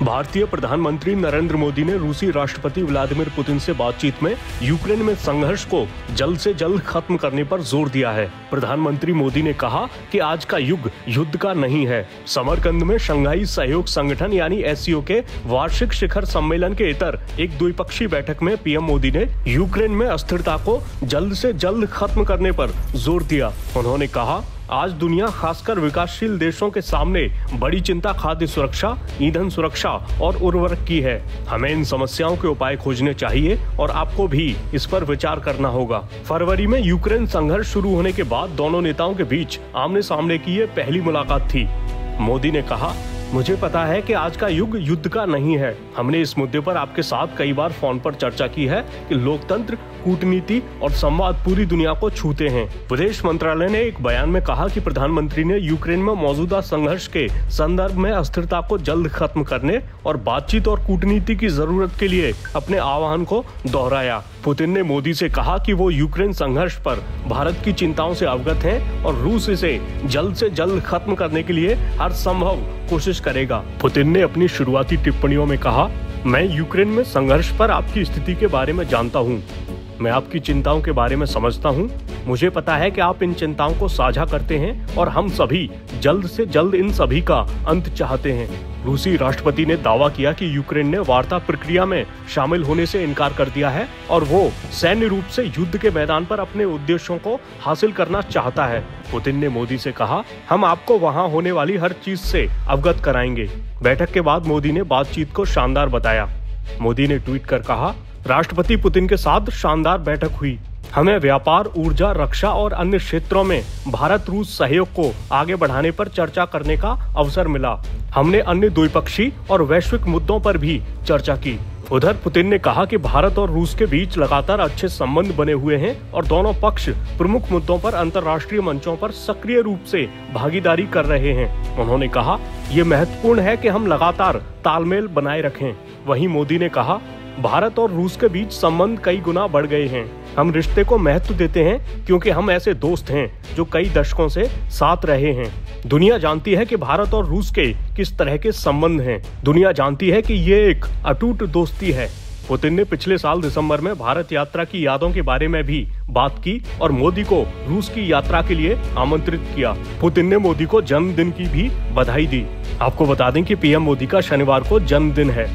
भारतीय प्रधानमंत्री नरेंद्र मोदी ने रूसी राष्ट्रपति व्लादिमीर पुतिन से बातचीत में यूक्रेन में संघर्ष को जल्द से जल्द खत्म करने पर जोर दिया है। प्रधानमंत्री मोदी ने कहा कि आज का युग युद्ध का नहीं है। समरकंद में शंघाई सहयोग संगठन यानी एससीओ के वार्षिक शिखर सम्मेलन के इतर एक द्विपक्षीय बैठक में पीएम मोदी ने यूक्रेन में अस्थिरता को जल्द से जल्द खत्म करने पर जोर दिया। उन्होंने कहा, आज दुनिया खासकर विकासशील देशों के सामने बड़ी चिंता खाद्य सुरक्षा, ईंधन सुरक्षा और उर्वरक की है। हमें इन समस्याओं के उपाय खोजने चाहिए और आपको भी इस पर विचार करना होगा। फरवरी में यूक्रेन संघर्ष शुरू होने के बाद दोनों नेताओं के बीच आमने सामने की ये पहली मुलाकात थी। मोदी ने कहा, मुझे पता है कि आज का युग युद्ध का नहीं है। हमने इस मुद्दे पर आपके साथ कई बार फोन पर चर्चा की है कि लोकतंत्र, कूटनीति और संवाद पूरी दुनिया को छूते हैं। विदेश मंत्रालय ने एक बयान में कहा कि प्रधानमंत्री ने यूक्रेन में मौजूदा संघर्ष के संदर्भ में अस्थिरता को जल्द खत्म करने और बातचीत और कूटनीति की जरूरत के लिए अपने आह्वान को दोहराया। पुतिन ने मोदी से कहा कि वो यूक्रेन संघर्ष पर भारत की चिंताओं से अवगत हैं और रूस इसे जल्द से जल्द खत्म करने के लिए हर संभव कोशिश करेगा। पुतिन ने अपनी शुरुआती टिप्पणियों में कहा, मैं यूक्रेन में संघर्ष पर आपकी स्थिति के बारे में जानता हूँ। मैं आपकी चिंताओं के बारे में समझता हूँ। मुझे पता है कि आप इन चिंताओं को साझा करते हैं और हम सभी जल्द से जल्द इन सभी का अंत चाहते हैं। रूसी राष्ट्रपति ने दावा किया कि यूक्रेन ने वार्ता प्रक्रिया में शामिल होने से इनकार कर दिया है और वो सैन्य रूप से युद्ध के मैदान पर अपने उद्देश्यों को हासिल करना चाहता है। पुतिन ने मोदी से कहा, हम आपको वहां होने वाली हर चीज से अवगत कराएंगे। बैठक के बाद मोदी ने बातचीत को शानदार बताया। मोदी ने ट्वीट कर कहा, राष्ट्रपति पुतिन के साथ शानदार बैठक हुई। हमें व्यापार, ऊर्जा, रक्षा और अन्य क्षेत्रों में भारत रूस सहयोग को आगे बढ़ाने पर चर्चा करने का अवसर मिला। हमने अन्य द्विपक्षीय और वैश्विक मुद्दों पर भी चर्चा की। उधर पुतिन ने कहा कि भारत और रूस के बीच लगातार अच्छे संबंध बने हुए हैं और दोनों पक्ष प्रमुख मुद्दों पर अंतर्राष्ट्रीय मंचों पर सक्रिय रूप से भागीदारी कर रहे हैं। उन्होंने कहा, ये महत्वपूर्ण है कि हम लगातार तालमेल बनाए रखें। वहीं मोदी ने कहा, भारत और रूस के बीच संबंध कई गुना बढ़ गए हैं। हम रिश्ते को महत्व देते हैं क्योंकि हम ऐसे दोस्त हैं जो कई दशकों से साथ रहे हैं। दुनिया जानती है कि भारत और रूस के किस तरह के संबंध हैं। दुनिया जानती है कि ये एक अटूट दोस्ती है। पुतिन ने पिछले साल दिसंबर में भारत यात्रा की यादों के बारे में भी बात की और मोदी को रूस की यात्रा के लिए आमंत्रित किया। पुतिन ने मोदी को जन्मदिन की भी बधाई दी। आपको बता दें कि पीएम मोदी का शनिवार को जन्मदिन है।